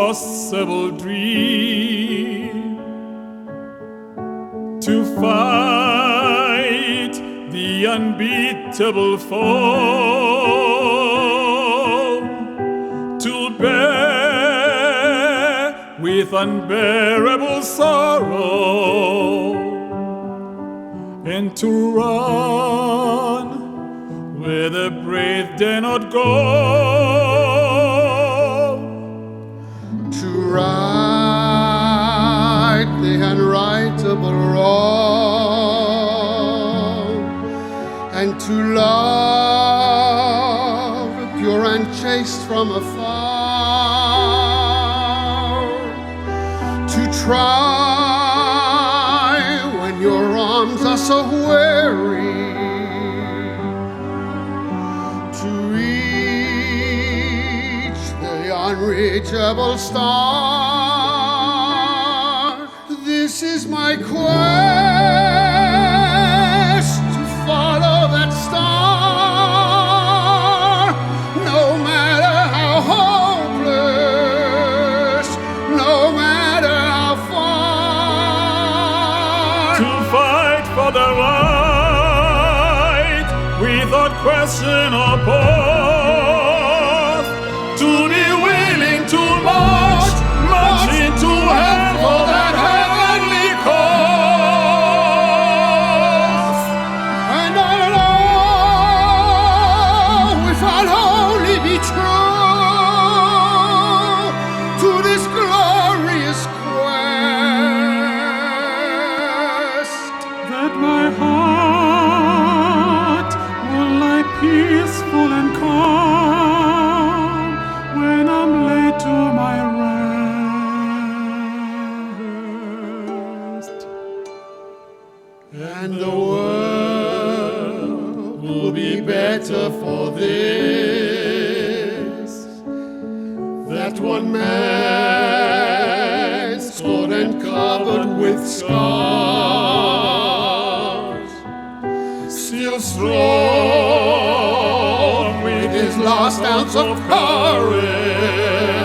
impossible dream to fight the unbeatable foe, to bear with unbearable sorrow, and to run where the brave dare not go, to right the unrightable wrong, and to love pure and chaste from afar, to try when your arms are so weary, to reach the unreachable star. This is my quest, to follow that star, no matter how hopeless, no matter how far. to fight for the right without question or pause, to be willing to march into hell for that heavenly cause. And I know if I'll only be true to this glorious quest, That my heart will lie peaceful and calm when I'm laid to my rest, and the world will be better for this, that one man scored and covered with scars, still strong with his last ounce of courage,